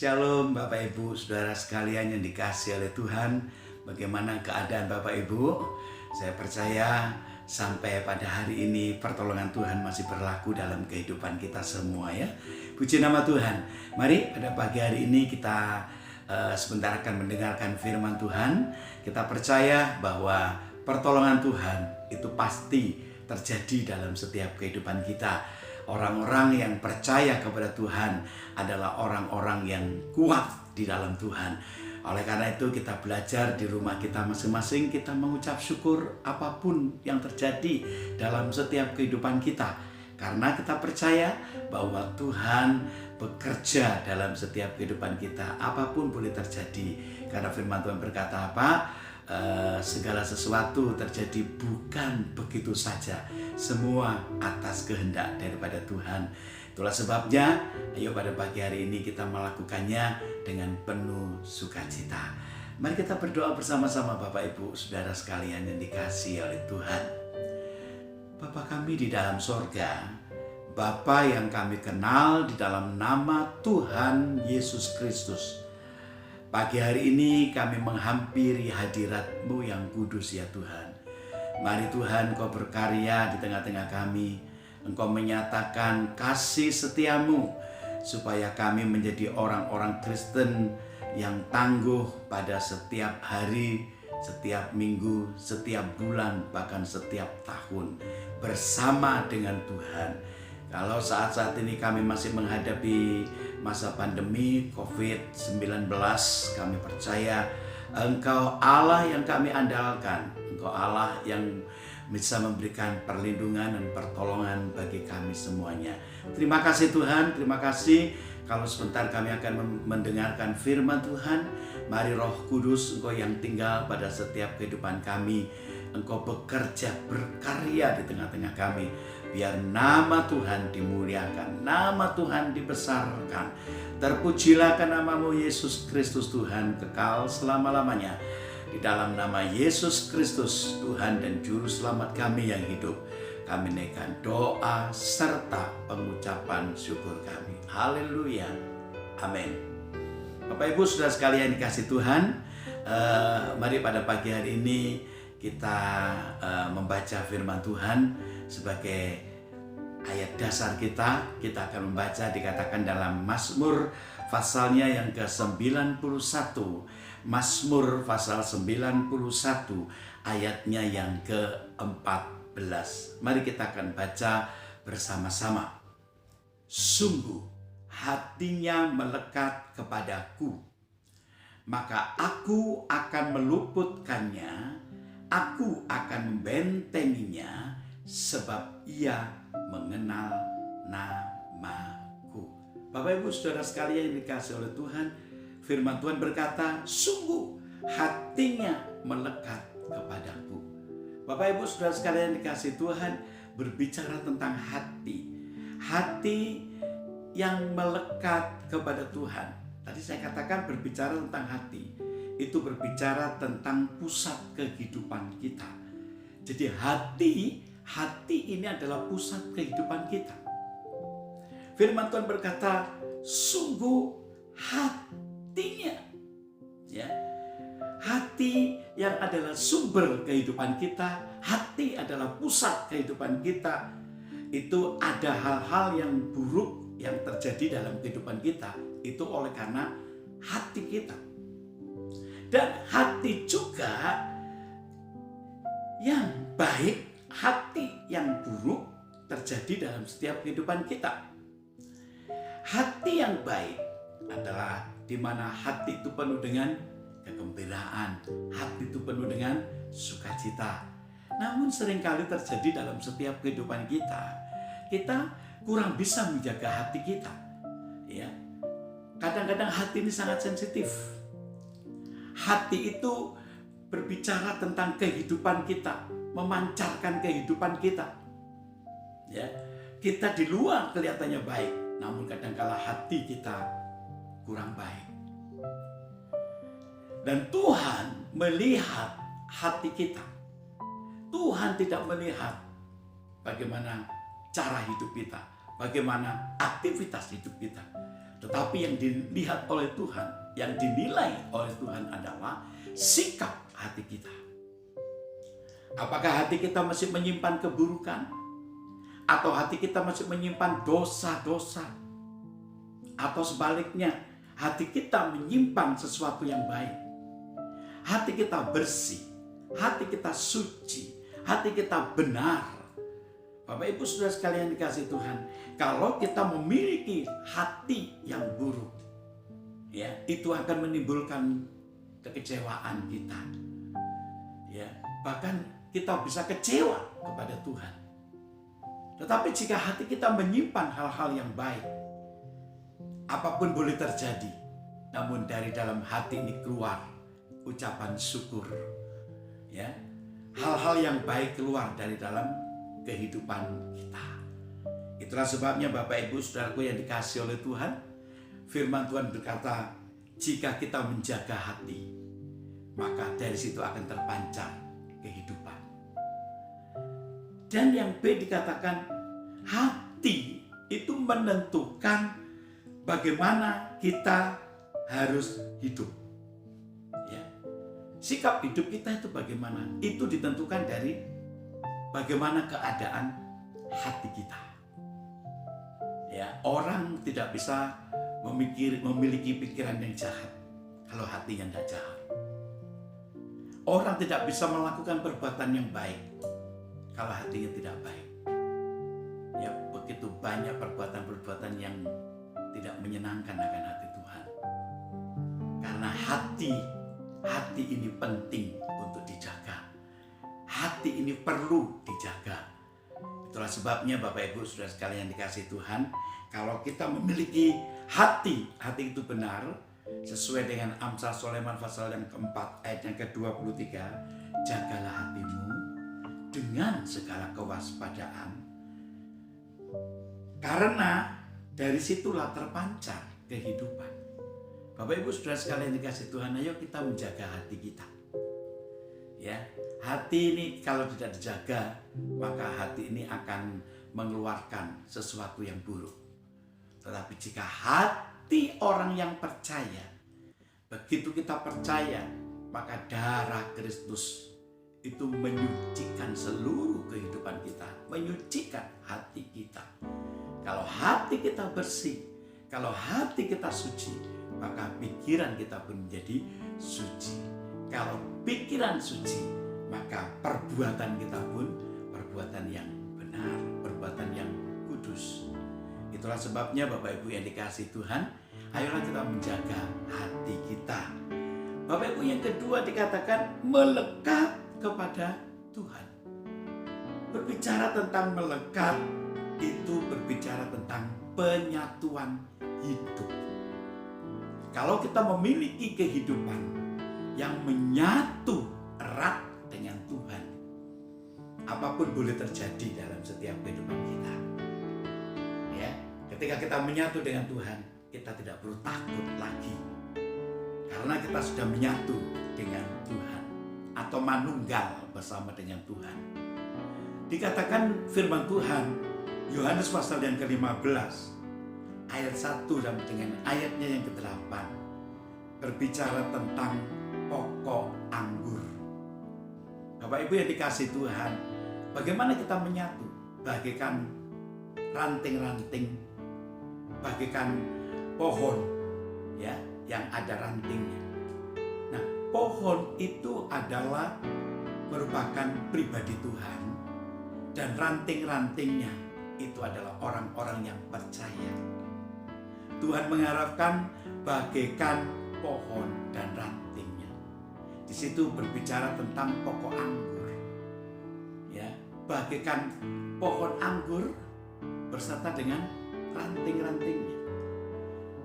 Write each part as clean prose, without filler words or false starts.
Shalom Bapak Ibu, Saudara sekalian yang dikasihi oleh Tuhan. Bagaimana keadaan Bapak Ibu? Saya percaya sampai pada hari ini pertolongan Tuhan masih berlaku dalam kehidupan kita semua ya. Puji nama Tuhan. Mari pada pagi hari ini kita sebentar akan mendengarkan firman Tuhan. Kita percaya bahwa pertolongan Tuhan itu pasti terjadi dalam setiap kehidupan kita. Orang-orang yang percaya kepada Tuhan adalah orang-orang yang kuat di dalam Tuhan. Oleh karena itu kita belajar di rumah kita masing-masing, kita mengucap syukur apapun yang terjadi dalam setiap kehidupan kita. Karena kita percaya bahwa Tuhan bekerja dalam setiap kehidupan kita, apapun boleh terjadi. Karena firman Tuhan berkata apa? Segala sesuatu terjadi bukan begitu saja, semua atas kehendak daripada Tuhan. Itulah sebabnya ayo pada pagi hari ini kita melakukannya dengan penuh sukacita. Mari kita berdoa bersama-sama Bapak Ibu Saudara sekalian yang dikasihi oleh Tuhan. Bapa kami di dalam sorga, Bapa yang kami kenal di dalam nama Tuhan Yesus Kristus, pagi hari ini kami menghampiri hadirat-Mu yang kudus ya Tuhan. Mari Tuhan Kau berkarya di tengah-tengah kami. Engkau menyatakan kasih setia-Mu supaya kami menjadi orang-orang Kristen yang tangguh pada setiap hari, setiap minggu, setiap bulan, bahkan setiap tahun bersama dengan Tuhan. Kalau saat-saat ini kami masih menghadapi masa pandemi COVID-19, kami percaya Engkau Allah yang kami andalkan. Engkau Allah yang bisa memberikan perlindungan dan pertolongan bagi kami semuanya. Terima kasih Tuhan, terima kasih. Kalau sebentar kami akan mendengarkan firman Tuhan. Mari Roh Kudus Engkau yang tinggal pada setiap kehidupan kami. Engkau bekerja, berkarya di tengah-tengah kami. Biar nama Tuhan dimuliakan, nama Tuhan dibesarkan. Terpujilah nama-Mu Yesus Kristus Tuhan kekal selama-lamanya. Di dalam nama Yesus Kristus Tuhan dan Juru Selamat kami yang hidup, kami naikkan doa serta pengucapan syukur kami. Haleluya. Amin. Bapak Ibu Saudara sekalian dikasih Tuhan, mari pada pagi hari ini kita membaca firman Tuhan sebagai ayat dasar kita. Kita akan membaca, dikatakan dalam Mazmur pasalnya yang ke-91. Mazmur pasal 91 ayatnya yang ke-14. Mari kita akan baca bersama-sama. Sungguh hatinya melekat kepadaku, maka aku akan meluputkannya, aku akan membentenginya, sebab ia mengenal namaku. Bapak Ibu Saudara sekalian yang dikasihi oleh Tuhan, firman Tuhan berkata, sungguh hatinya melekat kepadaku. Bapak Ibu Saudara sekalian yang dikasihi Tuhan, berbicara tentang hati. Hati yang melekat kepada Tuhan. Tadi saya katakan berbicara tentang hati. Itu berbicara tentang pusat kehidupan kita. Jadi hati ini adalah pusat kehidupan kita. Firman Tuhan berkata, sungguh hatinya, ya, hati yang adalah sumber kehidupan kita, hati adalah pusat kehidupan kita. Itu ada hal-hal yang buruk yang terjadi dalam kehidupan kita, itu oleh karena hati kita. Dan hati juga yang baik, hati yang buruk terjadi dalam setiap kehidupan kita. Hati yang baik adalah di mana hati itu penuh dengan kegembiraan, hati itu penuh dengan sukacita. Namun seringkali terjadi dalam setiap kehidupan kita, kita kurang bisa menjaga hati kita. Ya, kadang-kadang hati ini sangat sensitif. Hati itu berbicara tentang kehidupan kita, memancarkan kehidupan kita. Ya, kita di luar kelihatannya baik, namun kadang-kala hati kita kurang baik. Dan Tuhan melihat hati kita. Tuhan tidak melihat bagaimana cara hidup kita, bagaimana aktivitas hidup kita. Tetapi yang dilihat oleh Tuhan, yang dinilai oleh Tuhan adalah sikap hati kita. Apakah hati kita masih menyimpan keburukan? Atau hati kita masih menyimpan dosa-dosa? Atau sebaliknya, hati kita menyimpan sesuatu yang baik? Hati kita bersih, hati kita suci, hati kita benar. Bapak Ibu Saudara sekalian dikasih Tuhan, kalau kita memiliki hati yang buruk, ya, itu akan menimbulkan kekecewaan kita. Ya, bahkan kita bisa kecewa kepada Tuhan. Tetapi jika hati kita menyimpan hal-hal yang baik, apapun boleh terjadi, namun dari dalam hati ini keluar ucapan syukur. Ya, hal-hal yang baik keluar dari dalam kehidupan kita. Itulah sebabnya Bapak Ibu Saudaraku yang dikasihi oleh Tuhan, firman Tuhan berkata, jika kita menjaga hati, maka dari situ akan terpancar kehidupan. Dan yang B dikatakan, hati itu menentukan bagaimana kita harus hidup. Ya. Sikap hidup kita itu bagaimana? Itu ditentukan dari bagaimana keadaan hati kita. Ya, orang tidak bisa memiliki pikiran yang jahat kalau hatinya tidak jahat. Orang tidak bisa melakukan perbuatan yang baik kalau hatinya tidak baik. Ya, begitu banyak perbuatan-perbuatan yang tidak menyenangkan akan hati Tuhan. Karena hati ini penting untuk dijaga. Hati ini perlu dijaga. Itulah sebabnya Bapak Ibu Saudara sekalian dikasihi Tuhan, kalau kita memiliki hati itu benar, sesuai dengan Amsal Sulaiman pasal yang keempat ayat yang ke-23, jagalah hatimu dengan segala kewaspadaan, karena dari situlah terpancar kehidupan. Bapak Ibu Saudara sekalian dikasihi Tuhan, ayo kita menjaga hati kita. Ya, hati ini kalau tidak dijaga, maka hati ini akan mengeluarkan sesuatu yang buruk. Tetapi jika hati orang yang percaya, begitu kita percaya, maka darah Kristus itu menyucikan seluruh kehidupan kita, menyucikan hati kita. Kalau hati kita bersih, kalau hati kita suci, maka pikiran kita pun menjadi suci. Kalau pikiran suci, maka perbuatan kita pun perbuatan yang benar, perbuatan yang kudus. Itulah sebabnya Bapak Ibu yang dikasihi Tuhan, ayolah kita menjaga hati kita. Bapak Ibu yang kedua dikatakan melekat kepada Tuhan. Berbicara tentang melekat, itu berbicara tentang penyatuan hidup. Kalau kita memiliki kehidupan yang menyatu erat dengan Tuhan, apapun boleh terjadi dalam setiap kehidupan kita. Ya, ketika kita menyatu dengan Tuhan, kita tidak perlu takut lagi, karena kita sudah menyatu dengan Tuhan atau manunggal bersama dengan Tuhan. Dikatakan firman Tuhan, Yohanes pasal yang ke-15 ayat 1 dan dengan ayatnya yang ke-8 berbicara tentang pokok anggur. Bapak Ibu yang dikasihi Tuhan, bagaimana kita menyatu? Bagaikan ranting-ranting, bagaikan pohon, ya, yang ada rantingnya. Nah, pohon itu adalah merupakan pribadi Tuhan, dan ranting-rantingnya itu adalah orang-orang yang percaya. Tuhan mengharapkan bagaikan pohon dan rantingnya. Di situ berbicara tentang pokok anggur. Ya, bagaikan pohon anggur beserta dengan ranting-rantingnya.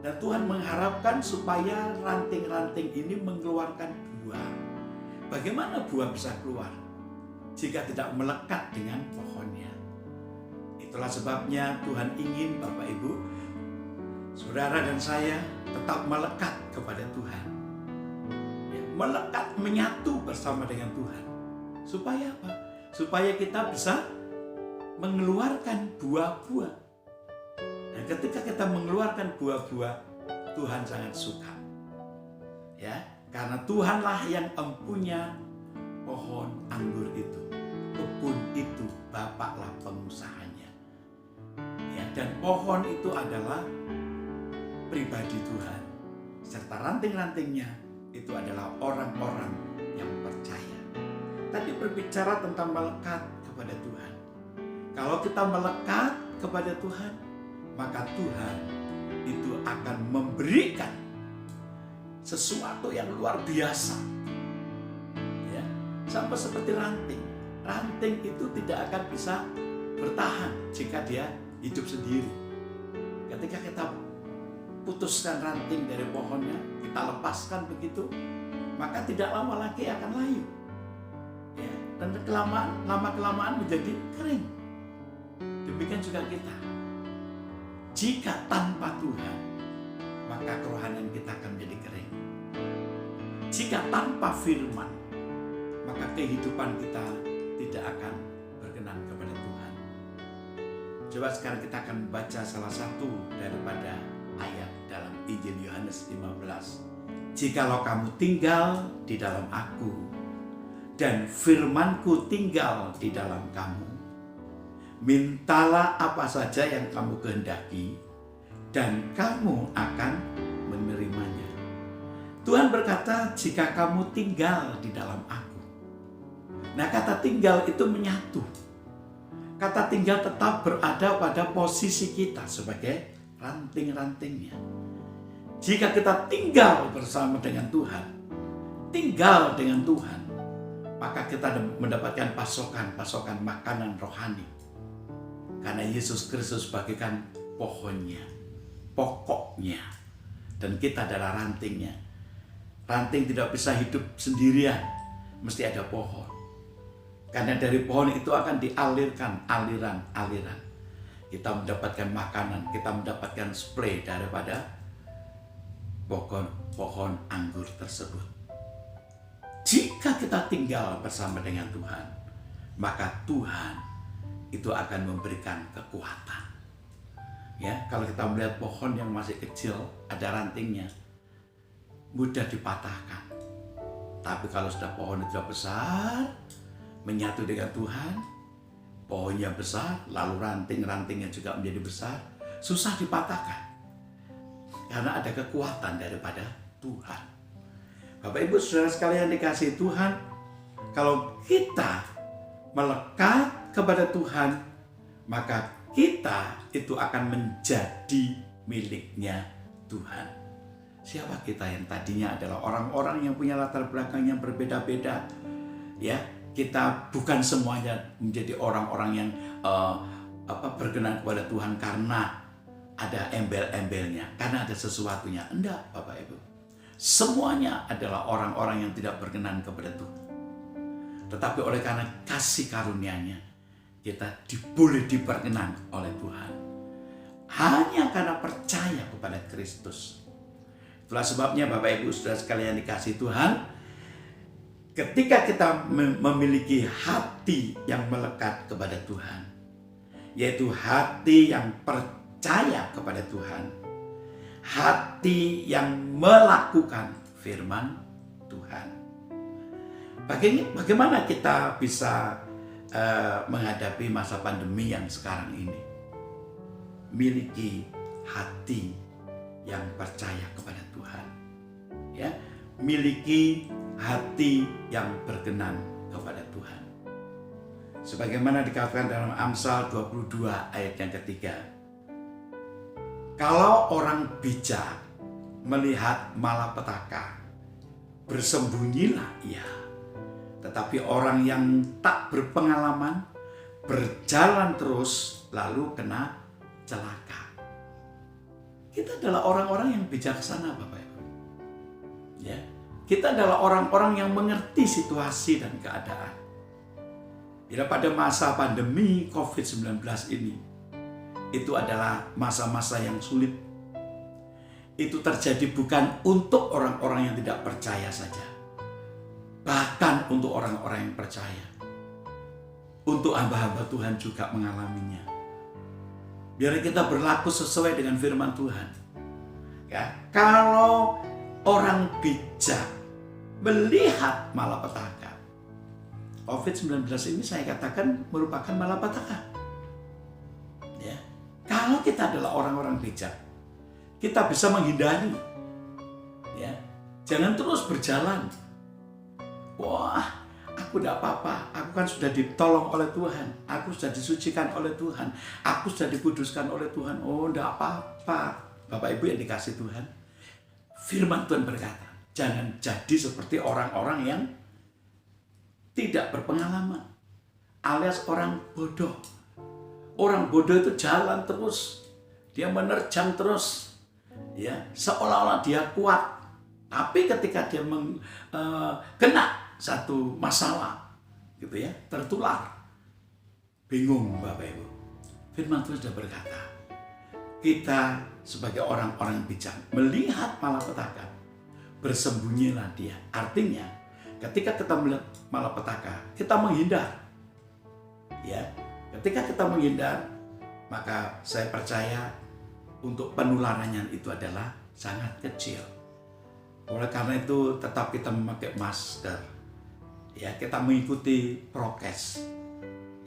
Dan Tuhan mengharapkan supaya ranting-ranting ini mengeluarkan buah. Bagaimana buah bisa keluar jika tidak melekat dengan pohonnya? Itulah sebabnya Tuhan ingin Bapak Ibu, saudara dan saya tetap melekat kepada Tuhan. Ya, melekat, menyatu bersama dengan Tuhan. Supaya apa? Supaya kita bisa mengeluarkan buah-buah. Dan ketika kita mengeluarkan buah-buah, Tuhan sangat suka. Ya, karena Tuhanlah yang empunya pohon anggur itu. Kebun itu Bapaklah pengusahanya. Ya, dan pohon itu adalah pribadi Tuhan. Serta ranting-rantingnya itu adalah orang-orang yang percaya. Tadi berbicara tentang melekat kepada Tuhan. Kalau kita melekat kepada Tuhan, maka Tuhan itu akan memberikan sesuatu yang luar biasa. Ya, sama seperti ranting. Ranting itu tidak akan bisa bertahan jika dia hidup sendiri. Ketika kita putuskan ranting dari pohonnya, kita lepaskan begitu, maka tidak lama lagi akan layu. Ya, dan lama-kelamaan menjadi kering. Demikian juga kita. Jika tanpa Tuhan, maka kerohanian kita akan menjadi kering. Jika tanpa firman, maka kehidupan kita tidak akan berkenan kepada Tuhan. Coba sekarang kita akan baca salah satu daripada ayat dalam Injil Yohanes 15. Jikalau kamu tinggal di dalam aku, dan firman-Ku tinggal di dalam kamu, mintalah apa saja yang kamu kehendaki, dan kamu akan menerimanya. Tuhan berkata, jika kamu tinggal di dalam aku. Nah, kata tinggal itu menyatu. Kata tinggal tetap berada pada posisi kita sebagai ranting-rantingnya. Jika kita tinggal bersama dengan Tuhan, tinggal dengan Tuhan, maka kita mendapatkan pasokan makanan rohani. Karena Yesus Kristus bagaikan pohonnya, pokoknya, dan kita adalah rantingnya. Ranting tidak bisa hidup sendirian, mesti ada pohon. Karena dari pohon itu akan dialirkan aliran-aliran. Kita mendapatkan makanan, kita mendapatkan spray daripada pohon anggur tersebut. Jika kita tinggal bersama dengan Tuhan, maka Tuhan itu akan memberikan kekuatan. Ya, kalau kita melihat pohon yang masih kecil, ada rantingnya, mudah dipatahkan. Tapi kalau sudah pohon itu sudah besar, menyatu dengan Tuhan, pohonnya besar, lalu ranting-rantingnya juga menjadi besar, susah dipatahkan. Karena ada kekuatan daripada Tuhan. Bapak Ibu Saudara sekalian dikasihi Tuhan, kalau kita melekat kepada Tuhan, maka kita itu akan menjadi miliknya Tuhan. Siapa kita yang tadinya adalah orang-orang yang punya latar belakang yang berbeda-beda, ya, kita bukan semuanya menjadi orang-orang yang berkenan kepada Tuhan karena ada embel-embelnya, karena ada sesuatunya. Enggak, Bapak Ibu. Semuanya adalah orang-orang yang tidak berkenan kepada Tuhan. Tetapi oleh karena kasih karunia-Nya, kita boleh diperkenan oleh Tuhan. Hanya karena percaya kepada Kristus. Itulah sebabnya Bapak Ibu Saudara sekalian dikasihi Tuhan, ketika kita memiliki hati yang melekat kepada Tuhan, yaitu hati yang percaya kepada Tuhan, hati yang melakukan firman Tuhan. Bagaimana kita bisa menghadapi masa pandemi yang sekarang ini? Miliki hati yang percaya kepada Tuhan, ya, miliki hati yang berkenan kepada Tuhan. Sebagaimana dikatakan dalam Amsal 22 ayat yang ketiga, kalau orang bijak melihat malapetaka, bersembunyilah ia. Tetapi orang yang tak berpengalaman berjalan terus lalu kena celaka. Kita adalah orang-orang yang bijaksana, Bapak Ibu. Ya, kita adalah orang-orang yang mengerti situasi dan keadaan. Bila pada masa pandemi COVID-19 ini, itu adalah masa-masa yang sulit. Itu terjadi bukan untuk orang-orang yang tidak percaya saja, bahkan untuk orang-orang yang percaya. Untuk hamba-hamba Tuhan juga mengalaminya. Biar kita berlaku sesuai dengan firman Tuhan. Ya, kalau orang bijak melihat malapetaka, COVID-19 ini saya katakan merupakan malapetaka. Ya, kalau kita adalah orang-orang bijak, kita bisa menghindari. Ya, jangan terus berjalan. Wah, aku tidak apa-apa, aku kan sudah ditolong oleh Tuhan, aku sudah disucikan oleh Tuhan, aku sudah dikuduskan oleh Tuhan. Oh, tidak apa-apa. Bapak Ibu yang dikasih Tuhan, firman Tuhan berkata, jangan jadi seperti orang-orang yang tidak berpengalaman, alias orang bodoh. Orang bodoh itu jalan terus, dia menerjang terus, ya, seolah-olah dia kuat. Tapi ketika dia kena satu masalah, gitu ya, tertular, bingung Bapak Ibu. Firman Tuhan sudah berkata, kita sebagai orang-orang bijak melihat malapetaka, bersembunyilah dia. Artinya, ketika kita melihat malapetaka, kita menghindar. Ya, ketika kita menghindar, maka saya percaya untuk penularannya itu adalah sangat kecil. Oleh karena itu, tetap kita memakai masker. Ya, kita mengikuti prokes,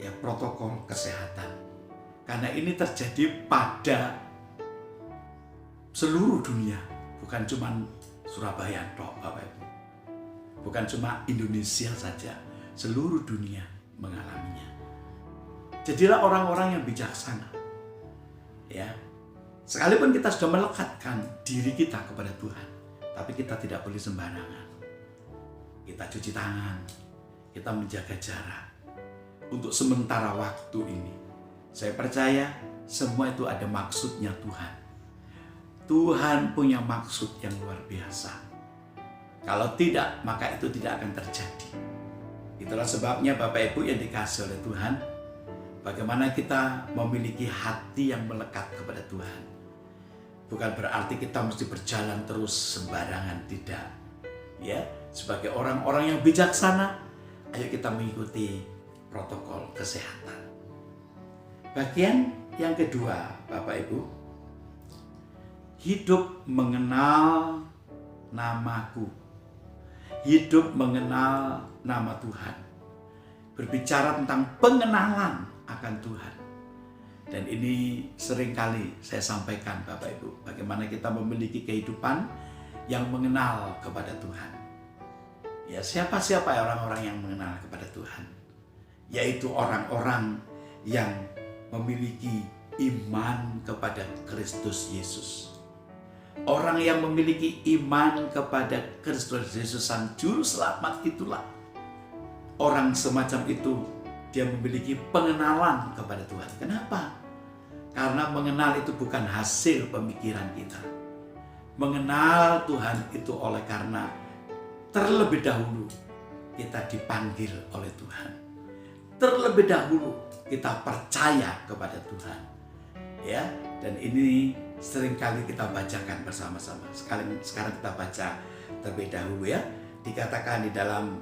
ya, protokol kesehatan. Karena ini terjadi pada seluruh dunia, bukan cuma Surabaya toh, Bapak Ibu. Bukan cuma Indonesia saja, seluruh dunia mengalaminya. Jadilah orang-orang yang bijaksana. Ya. Sekalipun kita sudah melekatkan diri kita kepada Tuhan, tapi kita tidak boleh sembarangan. Kita cuci tangan, kita menjaga jarak. Untuk sementara waktu ini, saya percaya semua itu ada maksudnya Tuhan. Tuhan punya maksud yang luar biasa. Kalau tidak, maka itu tidak akan terjadi. Itulah sebabnya Bapak Ibu yang dikasih oleh Tuhan, bagaimana kita memiliki hati yang melekat kepada Tuhan. Bukan berarti kita mesti berjalan terus sembarangan, tidak. Ya, sebagai orang-orang yang bijaksana, ayo kita mengikuti protokol kesehatan. Bagian yang kedua, Bapak Ibu, hidup mengenal namaku. Hidup mengenal nama Tuhan. Berbicara tentang pengenalan akan Tuhan. Dan ini seringkali saya sampaikan Bapak Ibu, bagaimana kita memiliki kehidupan yang mengenal kepada Tuhan. Ya, siapa-siapa orang-orang yang mengenal kepada Tuhan? Yaitu orang-orang yang memiliki iman kepada Kristus Yesus. Orang yang memiliki iman kepada Kristus Yesus Sang Juru Selamat, itulah orang semacam itu, dia memiliki pengenalan kepada Tuhan. Kenapa? Karena mengenal itu bukan hasil pemikiran kita. Mengenal Tuhan itu oleh karena terlebih dahulu kita dipanggil oleh Tuhan. Terlebih dahulu kita percaya kepada Tuhan. Ya, dan ini seringkali kita bacakan bersama-sama. Sekarang kita baca terlebih dahulu ya. Dikatakan di dalam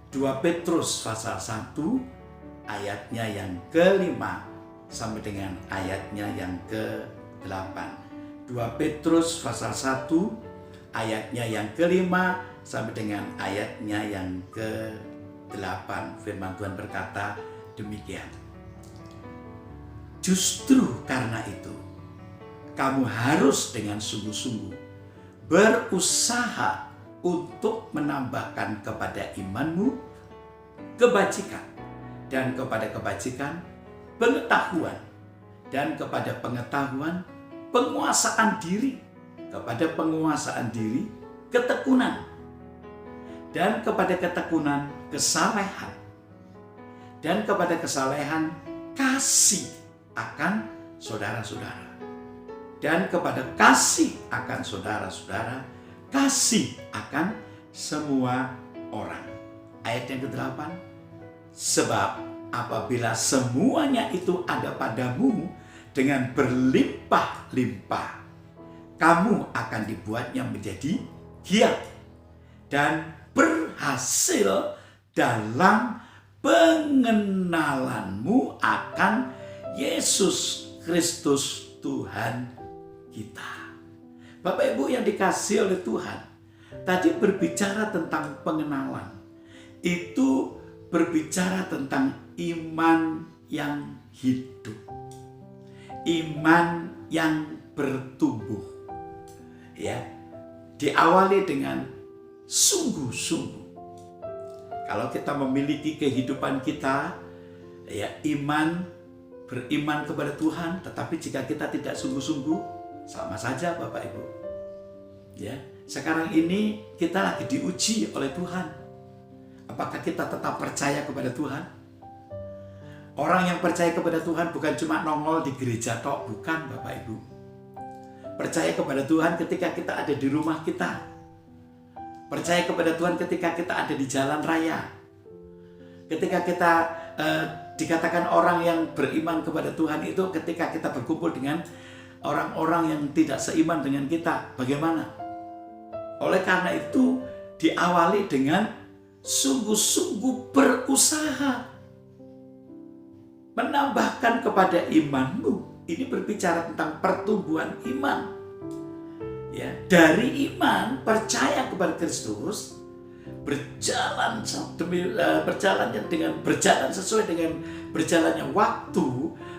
2 Petrus pasal 1 ayatnya yang ke-5 sampai dengan ayatnya yang ke-8. 2 Petrus pasal 1 ayatnya yang ke-5 sampai dengan ayatnya yang ke-8. Firman Tuhan berkata demikian. Justru karena itu, kamu harus dengan sungguh-sungguh berusaha untuk menambahkan kepada imanmu kebajikan, dan kepada kebajikan pengetahuan, dan kepada pengetahuan penguasaan diri, kepada penguasaan diri ketekunan, dan kepada ketekunan kesalehan, dan kepada kesalehan kasih akan saudara-saudara, dan kepada kasih akan saudara-saudara, kasih akan semua orang. Ayat yang ke-8, sebab apabila semuanya itu ada padamu dengan berlimpah-limpah, kamu akan dibuatnya menjadi giat dan berhasil dalam pengenalanmu akan Yesus Kristus Tuhan kita. Bapak Ibu yang dikasihi oleh Tuhan, tadi berbicara tentang pengenalan. Itu berbicara tentang iman yang hidup. Iman yang bertumbuh. Ya, diawali dengan sungguh-sungguh. Kalau kita memiliki kehidupan kita, ya beriman kepada Tuhan, tetapi jika kita tidak sungguh-sungguh, sama saja Bapak Ibu. Ya, sekarang ini kita lagi diuji oleh Tuhan. Apakah kita tetap percaya kepada Tuhan? Orang yang percaya kepada Tuhan bukan cuma nongol di gereja tok, bukan Bapak Ibu. Percaya kepada Tuhan ketika kita ada di rumah kita. Percaya kepada Tuhan ketika kita ada di jalan raya. Ketika kita dikatakan orang yang beriman kepada Tuhan itu ketika kita berkumpul dengan orang-orang yang tidak seiman dengan kita. Bagaimana? Oleh karena itu diawali dengan sungguh-sungguh berusaha menambahkan kepada imanmu. Ini berbicara tentang pertumbuhan iman. Ya, dari iman percaya kepada Kristus, berjalan sesuai dengan berjalannya waktu,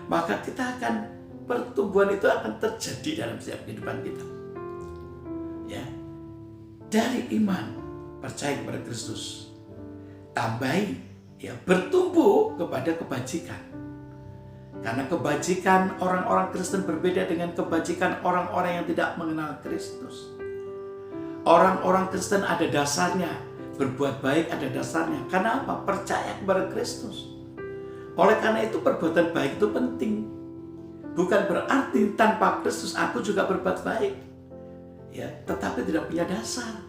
maka kita akan pertumbuhan itu akan terjadi dalam setiap kehidupan kita. Ya, dari iman percaya kepada Kristus, tambahi ya bertumbuh kepada kebajikan. Karena kebajikan orang-orang Kristen berbeda dengan kebajikan orang-orang yang tidak mengenal Kristus. Orang-orang Kristen ada dasarnya, berbuat baik ada dasarnya. Karena apa? Percaya kepada Kristus. Oleh karena itu perbuatan baik itu penting. Bukan berarti tanpa Kristus aku juga berbuat baik. Ya, tetapi tidak punya dasar.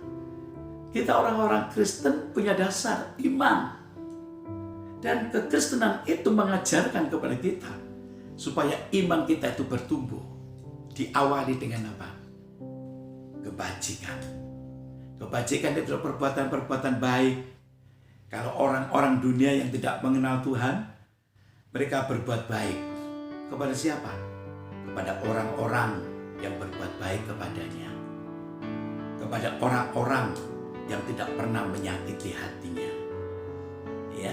Kita orang-orang Kristen punya dasar iman. Dan kekristenan itu mengajarkan kepada kita supaya iman kita itu bertumbuh. Diawali dengan apa? Kebajikan. Kebajikan itu perbuatan-perbuatan baik. Kalau orang-orang dunia yang tidak mengenal Tuhan, mereka berbuat baik. Kepada siapa? Kepada orang-orang yang berbuat baik kepadanya. Kepada orang-orang yang tidak pernah menyakiti hatinya. Ya,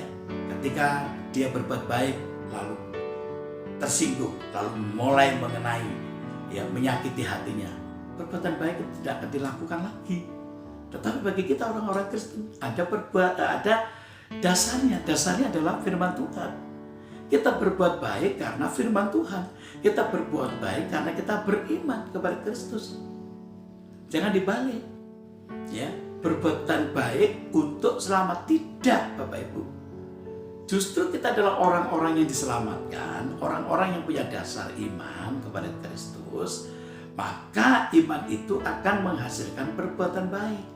ketika dia berbuat baik lalu tersinggung, lalu mulai mengenai menyakiti hatinya, perbuatan baik itu tidak akan dilakukan lagi. Tetapi bagi kita orang-orang Kristen ada dasarnya. Dasarnya adalah firman Tuhan. Kita berbuat baik karena firman Tuhan. Kita berbuat baik karena kita beriman kepada Kristus. Jangan dibalik. Ya, perbuatan baik untuk selamat, tidak Bapak Ibu. Justru kita adalah orang-orang yang diselamatkan, orang-orang yang punya dasar iman kepada Kristus, maka iman itu akan menghasilkan perbuatan baik.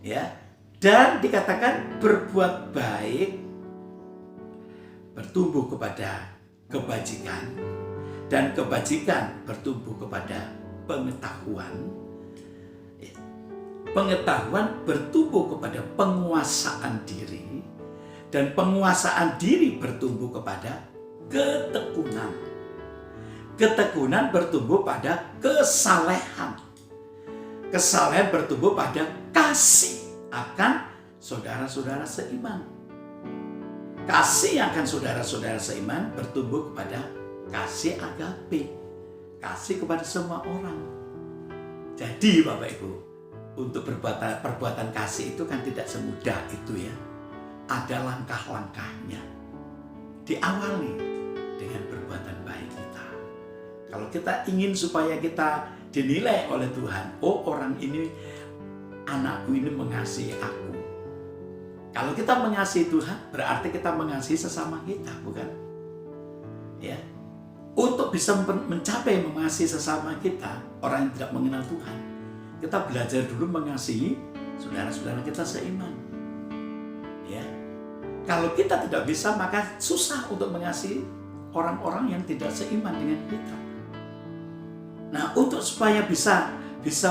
Ya, dan dikatakan berbuat baik bertumbuh kepada kebajikan, dan kebajikan bertumbuh kepada pengetahuan. Pengetahuan bertumbuh kepada penguasaan diri, dan penguasaan diri bertumbuh kepada ketekunan. Ketekunan bertumbuh pada kesalehan. Kesalehan bertumbuh pada kasih akan saudara-saudara seiman. Kasih akan saudara-saudara seiman bertumbuh kepada kasih agape. Kasih kepada semua orang. Jadi Bapak Ibu, untuk perbuatan kasih itu kan tidak semudah itu ya. Ada langkah-langkahnya. Diawali dengan perbuatan baik kita. Kalau kita ingin supaya kita dinilai oleh Tuhan, oh orang ini, anakku ini mengasihi aku. Kalau kita mengasihi Tuhan, berarti kita mengasihi sesama kita, bukan? Ya. Untuk bisa mencapai mengasihi sesama kita, orang yang tidak mengenal Tuhan, kita belajar dulu mengasihi saudara-saudara kita seiman. Ya. Kalau kita tidak bisa, maka susah untuk mengasihi orang-orang yang tidak seiman dengan kita. Nah, untuk supaya bisa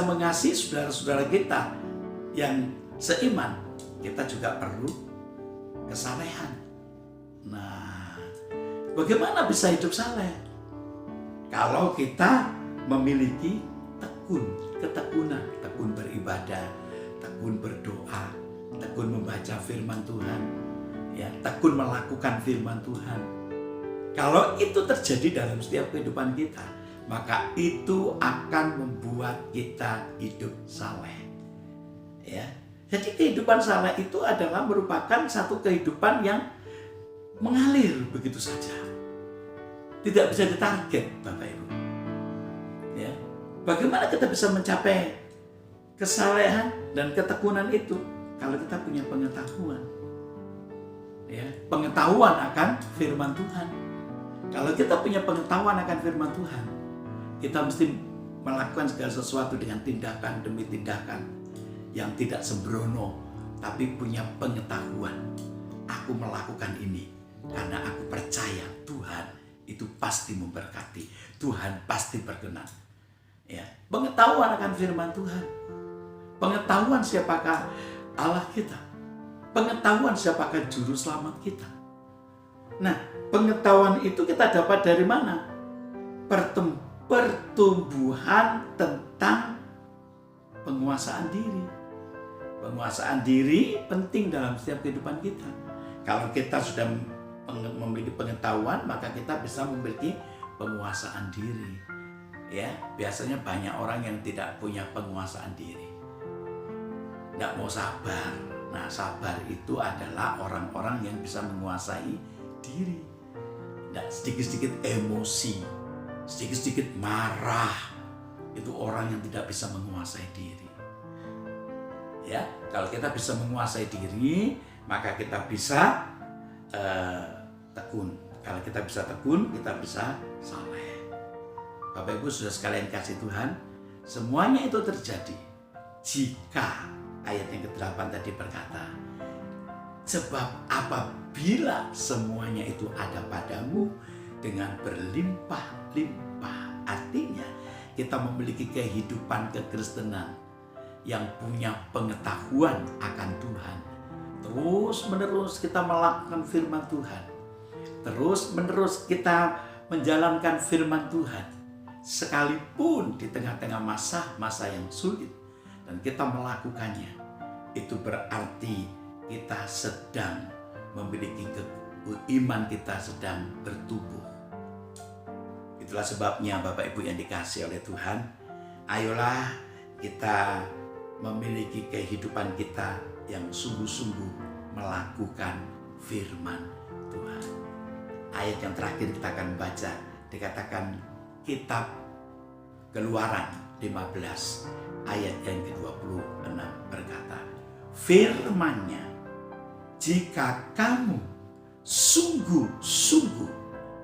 mengasihi saudara-saudara kita yang seiman, kita juga perlu kesalehan. Nah, bagaimana bisa hidup saleh? Kalau kita memiliki ketekunan, tekun beribadah, tekun berdoa, tekun membaca firman Tuhan, ya, tekun melakukan firman Tuhan. Kalau itu terjadi dalam setiap kehidupan kita, maka itu akan membuat kita hidup saleh. Ya. Jadi kehidupan saleh itu adalah merupakan satu kehidupan yang mengalir begitu saja. Tidak bisa ditarget, Bapak Ibu. Ya. Bagaimana kita bisa mencapai kesalehan dan ketekunan itu kalau kita punya pengetahuan? Ya, pengetahuan akan firman Tuhan. Kalau kita punya pengetahuan akan firman Tuhan, kita mesti melakukan segala sesuatu dengan tindakan demi tindakan yang tidak sembrono, tapi punya pengetahuan. Aku melakukan ini karena aku percaya Tuhan itu pasti memberkati, Tuhan pasti berkenan. Ya, pengetahuan akan firman Tuhan, pengetahuan siapakah Allah kita, pengetahuan siapakah juru selamat kita. Nah, pengetahuan itu kita dapat dari mana? Pertumbuhan tentang penguasaan diri. Penguasaan diri penting dalam setiap kehidupan kita. Kalau kita sudah memiliki pengetahuan, maka kita bisa memiliki penguasaan diri. Ya, biasanya banyak orang yang tidak punya penguasaan diri, tidak mau sabar. Nah, sabar itu adalah orang-orang yang bisa menguasai diri. Tidak sedikit-sedikit emosi, sedikit-sedikit marah, itu orang yang tidak bisa menguasai diri. Ya, kalau kita bisa menguasai diri, maka kita bisa tekun. Kalau kita bisa tekun, kita bisa saleh. Bapak Ibu sudah sekalian kasih Tuhan, semuanya itu terjadi jika ayat yang ke-8 tadi berkata, sebab apabila semuanya itu ada padamu dengan berlimpah-limpah, artinya kita memiliki kehidupan kekristenan yang punya pengetahuan akan Tuhan. Terus menerus kita melakukan firman Tuhan. Terus menerus kita menjalankan firman Tuhan. Sekalipun di tengah-tengah masa-masa yang sulit dan kita melakukannya, itu berarti kita sedang memiliki iman, kita sedang bertumbuh. Itulah sebabnya Bapak Ibu yang dikasihi oleh Tuhan, ayolah kita memiliki kehidupan kita yang sungguh-sungguh melakukan firman Tuhan. Ayat yang terakhir kita akan baca, dikatakan kitab Keluaran 15 ayat yang ke-26 berkata, firman-Nya, jika kamu sungguh-sungguh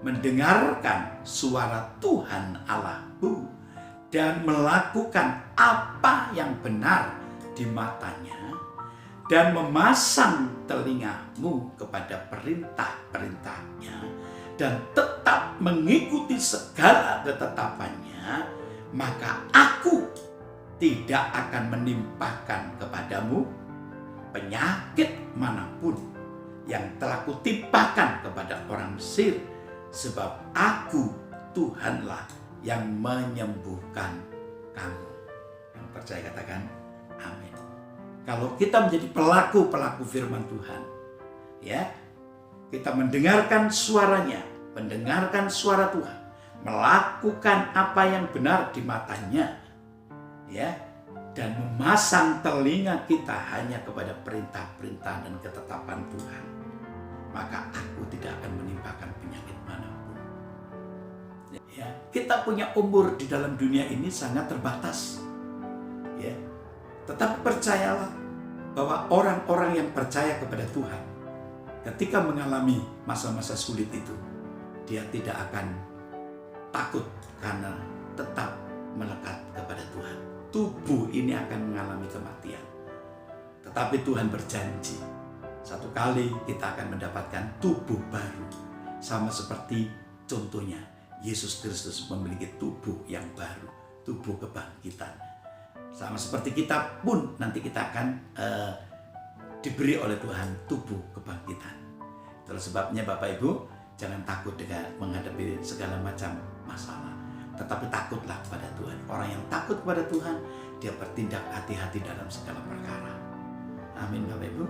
mendengarkan suara Tuhan Allahmu dan melakukan apa yang benar di matanya dan memasang telingamu kepada perintah-perintahnya dan tetap mengikuti segala ketetapannya, maka aku tidak akan menimpakan kepadamu penyakit manapun yang telah kutimpakan kepada orang Mesir, sebab aku Tuhanlah yang menyembuhkan kamu. Yang percaya katakan amin. Kalau kita menjadi pelaku firman Tuhan, ya, kita mendengarkan suaranya, mendengarkan suara Tuhan, melakukan apa yang benar di matanya, ya, dan memasang telinga kita hanya kepada perintah-perintah dan ketetapan Tuhan, maka aku tidak akan menimpakan penyakit manapun. Ya, kita punya umur di dalam dunia ini sangat terbatas, ya. Tetapi percayalah bahwa orang-orang yang percaya kepada Tuhan, ketika mengalami masa-masa sulit itu, dia tidak akan takut karena tetap melekat kepada Tuhan. Tubuh ini akan mengalami kematian, tetapi Tuhan berjanji satu kali kita akan mendapatkan tubuh baru, sama seperti contohnya Yesus Kristus memiliki tubuh yang baru, tubuh kebangkitan. Sama seperti kita pun nanti kita akan diberi oleh Tuhan tubuh kebangkitan. Itulah sebabnya Bapak Ibu jangan takut dengan menghadapi segala macam masalah. tetapi takutlah kepada Tuhan. Orang yang takut kepada Tuhan, dia bertindak hati-hati dalam segala perkara. Amin Bapak Ibu.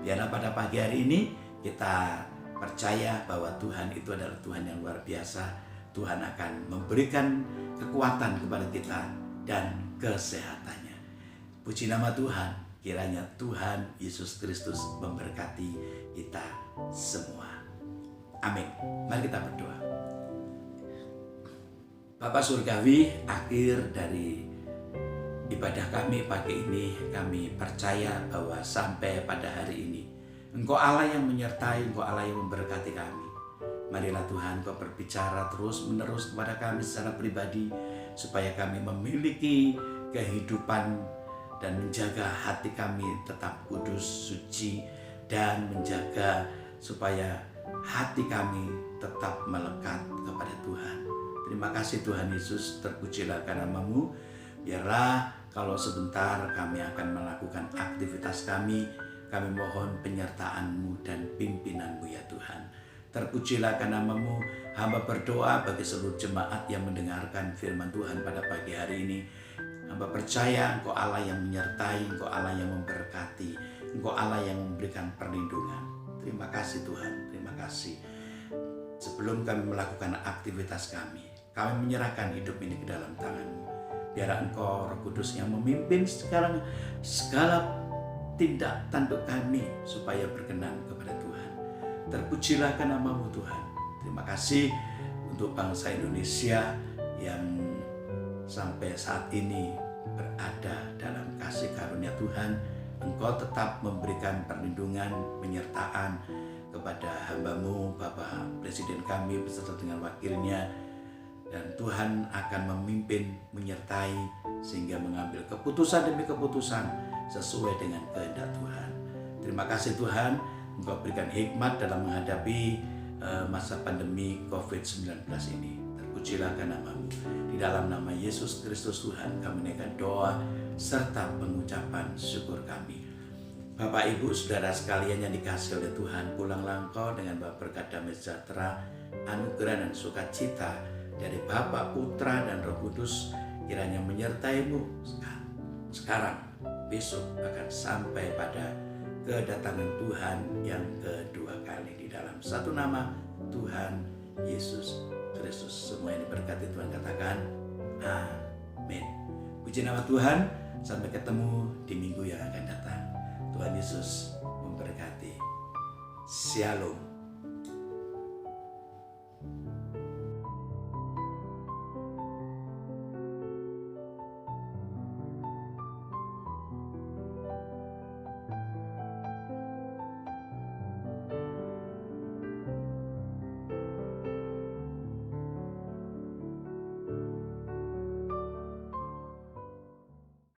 Biarlah pada pagi hari ini kita percaya bahwa Tuhan itu adalah Tuhan yang luar biasa. Tuhan akan memberikan kekuatan kepada kita dan kesehatannya. Puji nama Tuhan. Kiranya Tuhan Yesus Kristus memberkati kita semua. Amin. Mari kita berdoa. Bapa Surgawi, akhir dari ibadah kami pagi ini, kami percaya bahwa sampai pada hari ini Engkau Allah yang menyertai, Engkau Allah yang memberkati kami. Marilah Tuhan, Engkau berbicara terus menerus kepada kami secara pribadi, supaya kami memiliki kehidupan dan menjaga hati kami tetap kudus, suci, dan menjaga supaya hati kami tetap melekat kepada Tuhan. Terima kasih Tuhan Yesus, terpujilah nama-Mu. Biarlah kalau sebentar kami akan melakukan aktivitas kami mohon penyertaan-Mu dan pimpinan-Mu ya Tuhan. Terpujilah nama-Mu. Hamba berdoa bagi seluruh jemaat yang mendengarkan firman Tuhan pada pagi hari ini. Hamba percaya Engkau Allah yang menyertai, Engkau Allah yang memberkati, Engkau Allah yang memberikan perlindungan. Terima kasih Tuhan, terima kasih. Sebelum kami melakukan aktivitas kami menyerahkan hidup ini ke dalam tangan-Mu. Biar Engkau Roh Kudus yang memimpin sekarang segala tindak tanduk kami supaya berkenan kepada Tuhan. Terpujilah nama-Mu Tuhan. Terima kasih untuk bangsa Indonesia yang sampai saat ini berada dalam kasih karunia Tuhan. Engkau tetap memberikan perlindungan, penyertaan kepada hamba-Mu, Bapak Presiden kami beserta dengan wakilnya. Dan Tuhan akan memimpin, menyertai sehingga mengambil keputusan demi keputusan sesuai dengan kehendak Tuhan. Terima kasih Tuhan, Engkau berikan hikmat dalam menghadapi masa pandemi COVID-19 ini. Terpujilah nama-Mu. Di dalam nama Yesus Kristus Tuhan kami naikkan doa serta pengucapan syukur kami. Bapak Ibu Saudara sekalian yang dikasihi oleh Tuhan, pulanglah engkau dengan bawa berkat damai sejahtera, anugerah dan sukacita dari Bapa, Putra dan Roh Kudus kiranya menyertai-mu sekarang, besok akan sampai pada kedatangan Tuhan yang kedua kali di dalam satu nama Tuhan Yesus Kristus. Semua yang diberkati Tuhan katakan amin. Puji nama Tuhan. Sampai ketemu di minggu yang akan datang. Tuhan Yesus memberkati. Shalom.